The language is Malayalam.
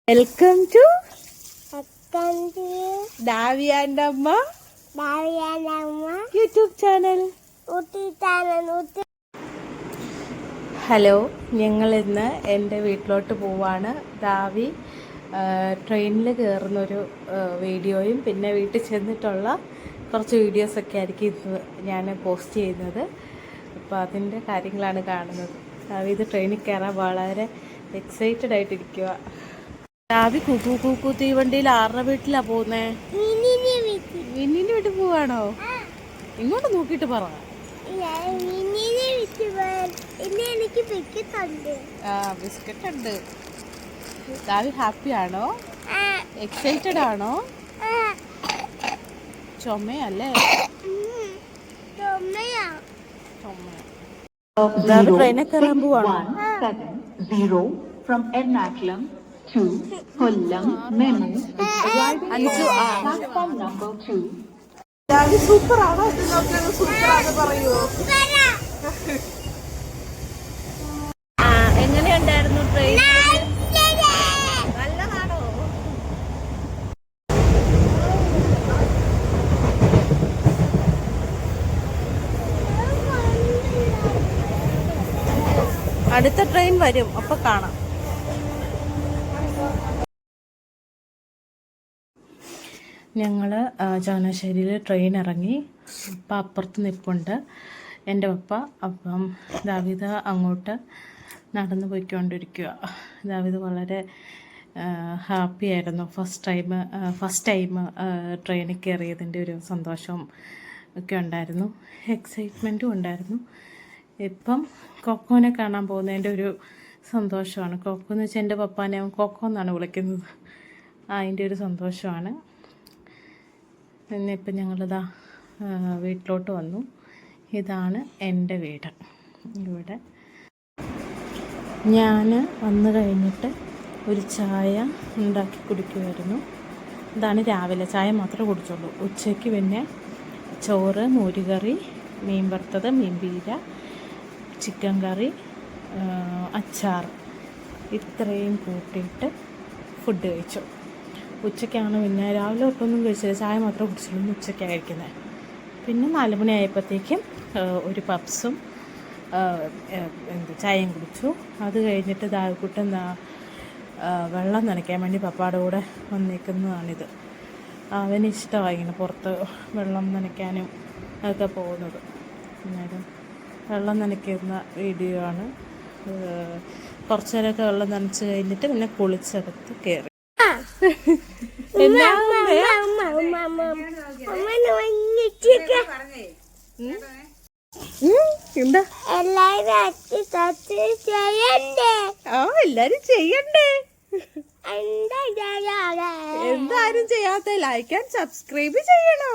വെൽക്കം ടു ഡാവി ആൻഡ് അമ്മ യൂട്യൂബ് ചാനൽ. ഹലോ, ഞങ്ങൾ ഇന്ന് എൻ്റെ വീട്ടിലോട്ട് പോവാണ്. ദാവി ട്രെയിനിൽ കയറുന്നൊരു വീഡിയോയും പിന്നെ വീട്ടിൽ ചെന്നിട്ടുള്ള കുറച്ച് വീഡിയോസൊക്കെ ആയിരിക്കും ഇന്ന് ഞാൻ പോസ്റ്റ് ചെയ്യുന്നത്. അപ്പോൾ അതിൻ്റെ കാര്യങ്ങളാണ് കാണുന്നത്. ദാവി ഇത് ട്രെയിനിൽ കയറാൻ വളരെ എക്സൈറ്റഡ് ആയിട്ടിരിക്കുക. ദാവി കൂക്കൂ തീവണ്ടിയിൽ ആരുടെ വീട്ടിലാ പോകുന്നേ? വിന്നിന്റെ വീട്ടിൽ പോവാണോ? ഇങ്ങോട്ട് നോക്കിയിട്ട് പറ. ബിസ്ക്കറ്റ് ഉണ്ട്. ദാവി ഹാപ്പി ആണോ? എക്സൈറ്റഡ് ആണോ? ചുമയല്ലേ? ദാവി ട്രെയിനിൽ കയറാൻ പോവാണോ? From Ernakulam to Kollam Memo platform number 2. ദാവി super ആണോ? സൂപ്പർ ആണ് പറയൂ. എങ്ങനെയുണ്ടായിരുന്നു ട്രെയിൻ? നല്ലതാണോ? അടുത്ത ട്രെയിൻ വരും, അപ്പൊ കാണാം. ഞങ്ങൾ ചങ്ങനാശ്ശേരിയിൽ ട്രെയിൻ ഇറങ്ങി. അപ്പം അപ്പുറത്ത് നിൽപ്പുണ്ട് എൻ്റെ പപ്പ. അപ്പം ദാവിദ് അങ്ങോട്ട് നടന്നു പോയിക്കൊണ്ടിരിക്കുക. ദാവിദ് വളരെ ഹാപ്പി ആയിരുന്നു. ഫസ്റ്റ് ടൈം ട്രെയിനിൽ കയറിയതിൻ്റെ ഒരു സന്തോഷവും ഒക്കെ ഉണ്ടായിരുന്നു, എക്സൈറ്റ്മെൻറ്റും ഉണ്ടായിരുന്നു. ഇപ്പം കൊക്കോനെ കാണാൻ പോകുന്നതിൻ്റെ ഒരു സന്തോഷമാണ്. കൊക്കോ എന്ന് വെച്ചാൽ എൻ്റെ പപ്പാനെ അവൻ കൊക്കോ എന്നാണ് വിളിക്കുന്നത്. അതിൻ്റെ ഒരു സന്തോഷമാണ്. ഇന്നിപ്പം ഞങ്ങളിതാ വീട്ടിലോട്ട് വന്നു. ഇതാണ് എൻ്റെ വീട്. ഇവിടെ ഞാൻ വന്നു കഴിഞ്ഞിട്ട് ഒരു ചായ ഉണ്ടാക്കി കുടിക്കുമായിരുന്നു. ഇതാണ് രാവിലെ. ചായ മാത്രമേ കുടിച്ചുള്ളൂ. ഉച്ചയ്ക്ക് പിന്നെ ചോറ്, മോരുകറി, മീൻ വറുത്തത്, മീൻ പീര, ചിക്കൻ കറി, അച്ചാർ, ഇത്രയും കൂട്ടിയിട്ട് ഫുഡ് കഴിച്ചു. ഉച്ചയ്ക്കാണ് പിന്നെ രാവിലെ തൊട്ടൊന്നും കഴിച്ചില്ല, ചായ മാത്രമേ കുടിച്ചുള്ളൂ. ഉച്ചയ്ക്കാണ് കഴിക്കുന്നത്. പിന്നെ 4 മണി ആയപ്പോഴത്തേക്കും ഒരു പപ്സും ചായയും കുടിച്ചു. അത് കഴിഞ്ഞിട്ട് ദാവിക്കുട്ടൻ വെള്ളം നനയ്ക്കാൻ വേണ്ടി പപ്പായുടെ കൂടെ വന്നിരിക്കുന്നതാണിത്. അവന് ഇഷ്ടമായി ഇങ്ങനെ പുറത്ത് വെള്ളം നനയ്ക്കാനും ഒക്കെ പോകുന്നത്. അന്നേരം വെള്ളം നനയ്ക്കുന്ന വീഡിയോ ആണ്. കുറച്ച് നേരമൊക്കെ വെള്ളം നനച്ച് കഴിഞ്ഞിട്ട് പിന്നെ കുളിച്ചെടുത്ത് കയറി. എന്താ എല്ലാരും ചെയ്യണ്ടേ? എന്താരും ചെയ്യാത്ത? ലൈക്ക് ആൻഡ് സബ്സ്ക്രൈബ് ചെയ്യണോ?